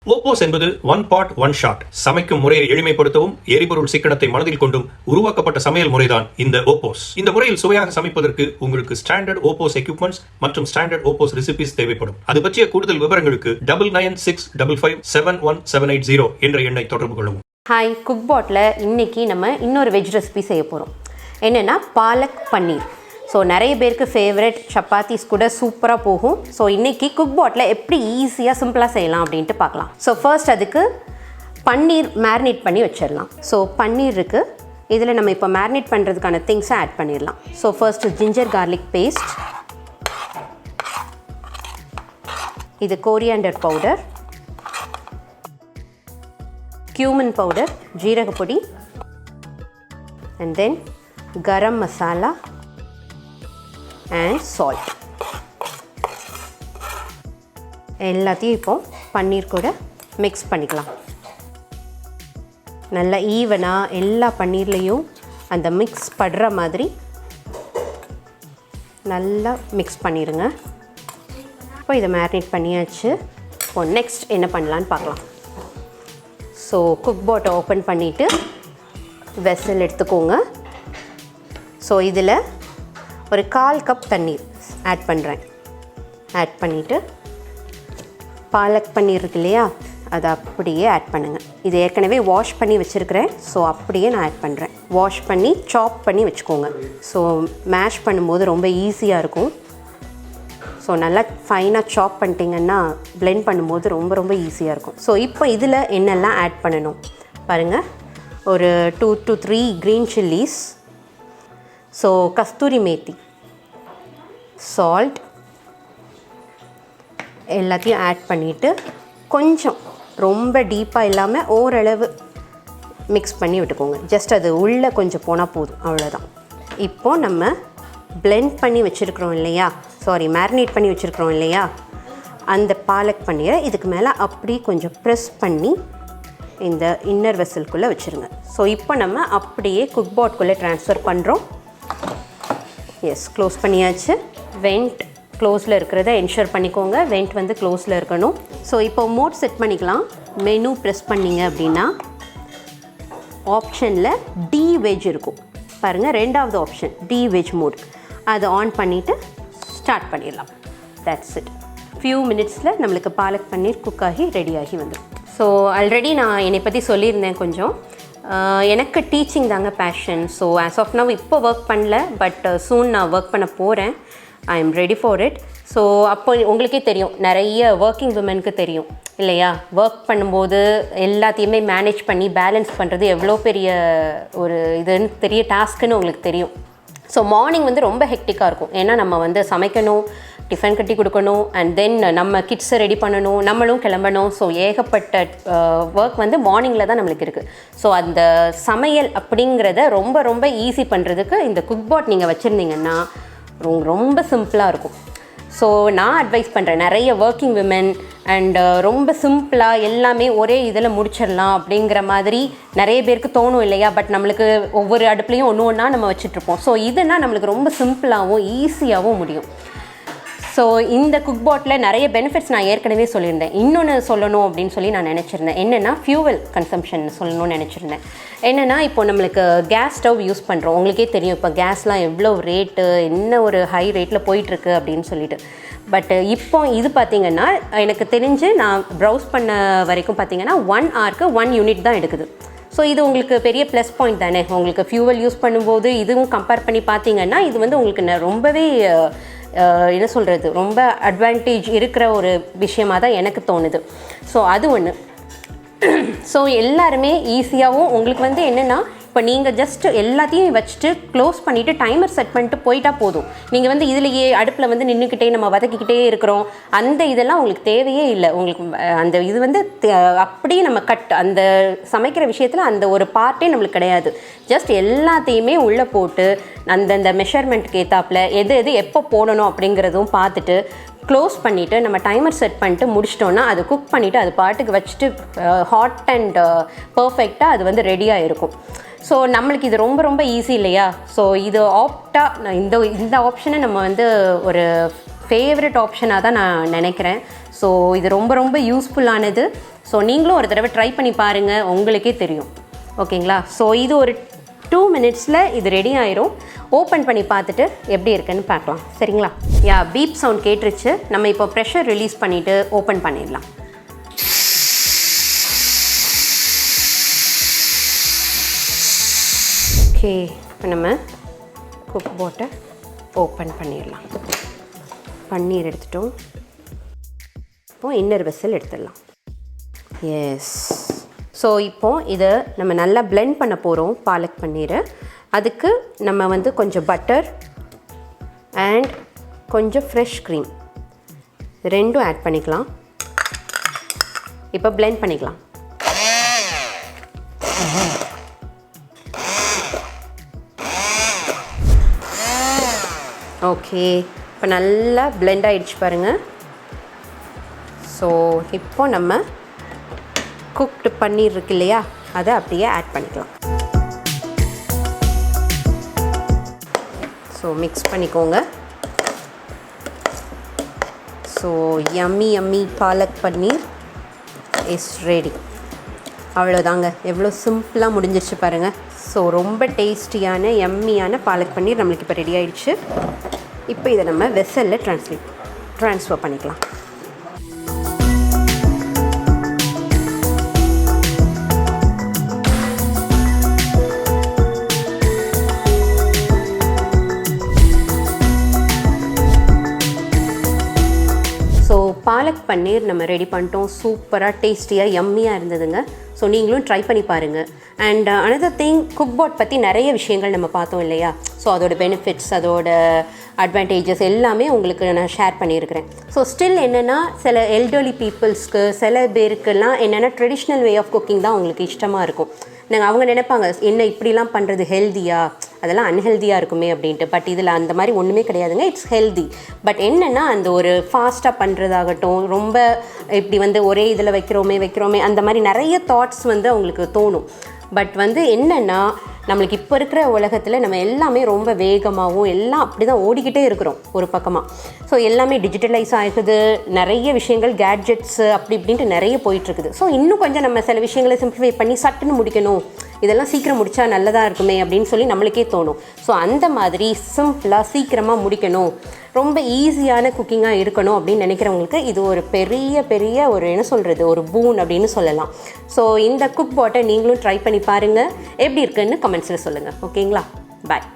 OPOS என்பது one pot one shot. சமைக்கும் முறையை எளிமைப்படுத்தவும் எரிபொருள் சிக்கனத்தை மனதில் கொண்டும் உருவாக்கப்பட்ட சமையல் முறைதான் இந்த OPOS. இந்த முறையில் சுவையாக சமைப்பதற்கு உங்களுக்கு ஸ்டாண்டர்ட் OPOS எக்யூப்மெண்ட்ஸ் மற்றும் ஸ்டாண்டர்ட் OPOS ரெசிபிஸ் தேவைப்படும். அது பற்றிய கூடுதல் விவரங்களுக்கு 9965557180 என்ற எண்ணை தொடர்பு கொள்ளவும். ஹாய், குக்பாட்டில் இன்னைக்கு நம்ம இன்னொரு வெஜ் ரெசிபி செய்ய போகிறோம். என்னென்னா பாலக் பன்னீர். ஸோ நிறைய பேருக்கு ஃபேவரட், சப்பாத்திஸ் கூட சூப்பராக போகும். ஸோ இன்றைக்கி குக்பாட்டில் எப்படி ஈஸியாக சிம்பிளாக செய்யலாம் அப்படின்ட்டு பார்க்கலாம். ஸோ ஃபர்ஸ்ட் அதுக்கு பன்னீர் மேரினேட் பண்ணி வச்சிடலாம். ஸோ பன்னீர் இருக்குது, இதில் நம்ம இப்போ மேரினேட் பண்ணுறதுக்கான திங்ஸை ஆட் பண்ணிடலாம். So first ginger garlic paste, இது கோரியாண்டர் பவுடர், cumin பவுடர், ஜீரகப்பொடி, and then garam masala and salt. எல்லாத்தையும் இப்போ பன்னீர் கூட மிக்ஸ் பண்ணிக்கலாம். நல்லா ஈவனாக எல்லா பன்னீர்லேயும் அந்த மிக்ஸ் படுற மாதிரி நல்லா மிக்ஸ் பண்ணிடுங்க. இப்போ இதை மேரினேட் பண்ணியாச்சு. இப்போ நெக்ஸ்ட் என்ன பண்ணலான்னு பார்க்கலாம். ஸோ குக்பாட்டை ஓப்பன் பண்ணிவிட்டு வெசல் எடுத்துக்கோங்க. ஸோ இதில் ஒரு 1/4 கப் தண்ணீர் ஆட் பண்ணுறேன். ஆட் பண்ணிவிட்டு பாலக் பன்னீர் இருக்கு இல்லையா, அதை அப்படியே ஆட் பண்ணுங்கள். இது ஏற்கனவே வாஷ் பண்ணி வச்சுருக்கிறேன். ஸோ அப்படியே நான் ஆட் பண்ணுறேன். வாஷ் பண்ணி சாப் பண்ணி வச்சுக்கோங்க. ஸோ மேஷ் பண்ணும்போது ரொம்ப ஈஸியாக இருக்கும். ஸோ நல்லா ஃபைனாக சாப் பண்ணிட்டீங்கன்னா பிளெண்ட் பண்ணும்போது ரொம்ப ரொம்ப ஈஸியாக இருக்கும். ஸோ இப்போ இதில் என்னெல்லாம் ஆட் பண்ணணும் பாருங்கள். ஒரு 2 to 3 green chillies, so kasuri methi, salt, எல்லாத்தையும் ஆட் பண்ணிவிட்டு கொஞ்சம் ரொம்ப டீப்பாக இல்லாமல் ஓரளவு மிக்ஸ் பண்ணி விட்டுக்கோங்க. ஜஸ்ட் அது உள்ளே கொஞ்சம் போனால் போதும், அவ்வளோதான். இப்போது நம்ம பிளெண்ட் பண்ணி வச்சுருக்கிறோம் இல்லையா, மேரினேட் பண்ணி வச்சுருக்கிறோம் இல்லையா, அந்த பாலக் பன்னீரை இதுக்கு மேலே அப்படி கொஞ்சம் ப்ரெஸ் பண்ணி இந்த இன்னர் வெசல்குள்ளே வச்சுருங்க. ஸோ இப்போ நம்ம அப்படியே குக்பாட்குள்ளே ட்ரான்ஸ்ஃபர் பண்ணுறோம். எஸ், க்ளோஸ் பண்ணியாச்சு. வெண்ட் க்ளோஸில் இருக்கிறத என்ஷூர் பண்ணிக்கோங்க. வெண்ட் வந்து க்ளோஸில் இருக்கணும். ஸோ இப்போ மோட் செட் பண்ணிக்கலாம். மெனு ப்ரெஸ் பண்ணிங்க அப்படின்னா ஆப்ஷனில் டி வெஜ் இருக்கும் பாருங்கள். ரெண்டாவது ஆப்ஷன் டி வெஜ் மோட், அதை ஆன் பண்ணிவிட்டு ஸ்டார்ட் பண்ணிடலாம். That's it. ஃபியூ மினிட்ஸில் நம்மளுக்கு பாலக் பன்னீர் குக் ஆகி ரெடியாகி வந்துடும். ஸோ ஆல்ரெடி நான் என்னை பற்றி சொல்லியிருந்தேன் கொஞ்சம். எனக்கு டீச்சிங் தாங்க passion. So as of now இப்போ ஒர்க் பண்ணல, பட் சூன் நான் ஒர்க் பண்ண போகிறேன். I am ready for it. So அப்போ உங்களுக்கே தெரியும், நிறைய ஒர்க்கிங் விமனுக்கு தெரியும் இல்லையா, ஒர்க் பண்ணும்போது எல்லாத்தையுமே மேனேஜ் பண்ணி பேலன்ஸ் பண்ணுறது எவ்வளோ பெரிய ஒரு இதுன்னு பெரிய டாஸ்க்குன்னு உங்களுக்கு தெரியும். ஸோ மார்னிங் வந்து ரொம்ப ஹெக்டிக்காக இருக்கும். ஏன்னா நம்ம வந்து சமைக்கணும், டிஃபன் கட்டி கொடுக்கணும், அண்ட் தென் நம்ம கிட்ஸை ரெடி பண்ணணும், நம்மளும் கிளம்பணும். ஸோ ஏகப்பட்ட ஒர்க் வந்து மார்னிங்கில் தான் நம்மளுக்கு இருக்குது. ஸோ அந்த சமையல் அப்படிங்கிறத ரொம்ப ரொம்ப ஈஸி பண்ணுறதுக்கு இந்த குக்பாட் நீங்கள் வச்சுருந்தீங்கன்னா ரொம்ப சிம்பிளாக இருக்கும். ஸோ நான் அட்வைஸ் பண்ணுறேன், நிறைய ஒர்க்கிங் விமன் அண்ட் ரொம்ப சிம்பிளாக எல்லாமே ஒரே இதில் முடிச்சிடலாம் அப்படிங்கிற மாதிரி நிறைய பேருக்கு தோணும் இல்லையா. பட் நம்மளுக்கு ஒவ்வொரு அடுப்புலையும் ஒன்று ஒன்றா நம்ம வச்சுட்ருப்போம். ஸோ இதுனா நம்மளுக்கு ரொம்ப சிம்பிளாகவும் ஈஸியாகவும் முடியும். ஸோ இந்த குக்பாட்டில் நிறைய பெனிஃபிட்ஸ் நான் ஏற்கனவே சொல்லியிருந்தேன். இன்னொன்று சொல்லணும் அப்படின்னு சொல்லி நான் நினச்சிருந்தேன். என்னென்னா ஃபியூவல் கன்சம்ஷன் சொல்லணும்னு நினச்சிருந்தேன். என்னென்னா இப்போ நம்மளுக்கு கேஸ் ஸ்டவ் யூஸ் பண்ணுறோம். உங்களுக்கே தெரியும் இப்போ கேஸ்லாம் எவ்வளோ ரேட்டு, என்ன ஒரு ஹை ரேட்டில் போயிட்டுருக்கு அப்படின்னு சொல்லிட்டு. பட் இப்போ இது பார்த்திங்கன்னா எனக்கு தெரிஞ்சு நான் ப்ரௌஸ் பண்ண வரைக்கும் பார்த்திங்கன்னா 1 ஹவருக்கு 1 யூனிட் தான் எடுக்குது. ஸோ இது உங்களுக்கு பெரிய ப்ளஸ் பாயிண்ட் தானே. உங்களுக்கு ஃபியூவல் யூஸ் பண்ணும்போது இதுவும் கம்பேர் பண்ணி பார்த்திங்கன்னா இது வந்து உங்களுக்கு ரொம்பவே என்ன சொல்கிறது, ரொம்ப அட்வான்டேஜ் இருக்கிற ஒரு விஷயமாக தான் எனக்கு தோணுது. ஸோ அது ஒன்று. ஸோ எல்லாருமே ஈஸியாகவும் உங்களுக்கு வந்து என்னென்னா, இப்போ நீங்கள் ஜஸ்ட் எல்லாத்தையும் வச்சுட்டு க்ளோஸ் பண்ணிவிட்டு டைமர் செட் பண்ணிட்டு போயிட்டால் போதும். நீங்கள் வந்து இதிலேயே அடுப்பில் வந்து நின்றுக்கிட்டே நம்ம வதக்கிக்கிட்டே இருக்கிறோம், அந்த இதெல்லாம் உங்களுக்கு தேவையே இல்லை. உங்களுக்கு அந்த இது வந்து அப்படியே நம்ம அந்த சமைக்கிற விஷயத்தில் அந்த ஒரு பார்ட்டே நம்மளுக்கு கிடையாது. ஜஸ்ட் எல்லாத்தையுமே உள்ளே போட்டு அந்தந்த மெஷர்மெண்ட்டுக்கு ஏற்றாப்பில் எது எது எப்போ போடணும் அப்படிங்கிறதும் பார்த்துட்டு க்ளோஸ் பண்ணிவிட்டு நம்ம டைமர் செட் பண்ணிட்டு முடிச்சிட்டோன்னா அது குக் பண்ணிவிட்டு அது பாட்டுக்கு வச்சுட்டு ஹாட் அண்ட் பர்ஃபெக்டாக அது வந்து ரெடியாக இருக்கும். ஸோ நம்மளுக்கு இது ரொம்ப ரொம்ப ஈஸி இல்லையா. ஸோ இது இந்த ஆப்ஷனை நம்ம வந்து ஒரு ஃபேவரட் ஆப்ஷனாக தான் நான் நினைக்கிறேன். ஸோ இது ரொம்ப ரொம்ப யூஸ்ஃபுல்லானது. ஸோ நீங்களும் ஒரு தடவை ட்ரை பண்ணி பாருங்கள், உங்களுக்கே தெரியும். ஓகேங்களா? ஸோ இது ஒரு 2 மினிட்ஸில் இது ரெடி ஆயிரும். ஓப்பன் பண்ணி பார்த்துட்டு எப்படி இருக்குன்னு பார்க்கலாம். சரிங்களா? யா, பீப் சவுண்ட் கேட்டுருச்சு. நம்ம இப்போ ப்ரெஷர் ரிலீஸ் பண்ணிவிட்டு ஓப்பன் பண்ணிடலாம். ஓகே, இப்போ நம்ம குக் பாட்டை ஓப்பன் பண்ணிடலாம். பன்னீர் எடுத்துட்டோம். இப்போது இன்னர் வெசல் எடுத்துடலாம். எஸ். ஸோ இப்போது இதை நம்ம நல்லா பிளெண்ட் பண்ண போகிறோம் பாலக் பன்னீரை. அதுக்கு நம்ம வந்து கொஞ்சம் பட்டர் அண்ட் கொஞ்சம் ஃப்ரெஷ் க்ரீம் ரெண்டும் ஆட் பண்ணிக்கலாம். இப்போ பிளெண்ட் பண்ணிக்கலாம். ஓகே, இப்போ நல்லா பிளெண்ட் ஆகிடுச்சு பாருங்கள். ஸோ இப்போ நம்ம குக்டு பன்னீர் இருக்கு இல்லையா, அதை அப்படியே ஆட் பண்ணிக்கலாம். ஸோ மிக்ஸ் பண்ணிக்கோங்க. So yummy palak paneer is ready. அவ்வளோதாங்க, எவ்வளோ சிம்பிளாக முடிஞ்சிருச்சு பாருங்கள். ஸோ ரொம்ப டேஸ்டியான யம்மியான பாலக் பன்னீர் நம்மளுக்கு இப்போ ரெடி ஆகிடுச்சு. இப்போ இதை நம்ம வெசலில் ட்ரான்ஸ்ஃபர் பண்ணிக்கலாம். ஸோ பாலக் பன்னீர் நம்ம ரெடி பண்ணிட்டோம். சூப்பராக டேஸ்டியாக யம்மியாக இருந்ததுங்க. ஸோ நீங்களும் ட்ரை பண்ணி பாருங்கள். அண்ட் அனதர் திங், குக் பாட் பற்றி நிறைய விஷயங்கள் நம்ம பார்த்தோம் இல்லையா. ஸோ அதோட பெனிஃபிட்ஸ், அதோட அட்வான்டேஜஸ் எல்லாமே உங்களுக்கு நான் ஷேர் பண்ணியிருக்கிறேன். ஸோ ஸ்டில் என்னென்னா, சில எல்டர்லி பீப்புள்ஸ்க்கு, சில பேருக்கெல்லாம் என்னென்னா ட்ரெடிஷ்னல் வே ஆஃப் குக்கிங் தான் அவங்களுக்கு இஷ்டமாக இருக்கும். அவங்க நினைப்பாங்க, என்ன இப்படிலாம் பண்ணுறது ஹெல்தியா, அதெல்லாம் அன்ஹெல்தியாக இருக்குமே அப்படின்ட்டு. பட் இதில் அந்த மாதிரி ஒன்றுமே கிடையாதுங்க. It's healthy. பட் என்னென்னா, அந்த ஒரு ஃபாஸ்ட்டாக பண்ணுறதாகட்டும், ரொம்ப இப்படி வந்து ஒரே இதில் வைக்கிறோமே அந்த மாதிரி நிறைய தாட்ஸ் வந்து அவங்களுக்கு தோணும். பட் வந்து என்னென்னா, நம்மளுக்கு இப்போ இருக்கிற உலகத்தில் நம்ம எல்லாமே ரொம்ப வேகமாகவும் எல்லாம் அப்படி தான் ஓடிக்கிட்டே இருக்கிறோம் ஒரு பக்கமாக. ஸோ எல்லாமே டிஜிட்டலைஸ் ஆகுது, நிறைய விஷயங்கள் கேட்ஜெட்ஸு அப்படி இப்படின்ட்டு நிறைய போயிட்டுருக்குது. ஸோ இன்னும் கொஞ்சம் நம்ம சில விஷயங்களை சிம்பிளிஃபை பண்ணி சட்டுன்னு முடிக்கணும், இதெல்லாம் சீக்கிரம் முடித்தா நல்லதாக இருக்குமே அப்படின்னு சொல்லி நம்மளுக்கே தோணும். ஸோ அந்த மாதிரி சிம்பிளாக சீக்கிரமாக முடிக்கணும், ரொம்ப ஈஸியான குக்கிங்காக இருக்கணும் அப்படின்னு நினைக்கிறவங்களுக்கு இது ஒரு பெரிய ஒரு என்ன சொல்கிறது, ஒரு பூன் அப்படின்னு சொல்லலாம். ஸோ இந்த குக் பாட்டை நீங்களும் ட்ரை பண்ணி பாருங்கள், எப்படி இருக்குன்னு கமெண்ட்ஸில் சொல்லுங்கள். ஓகேங்களா? பாய்.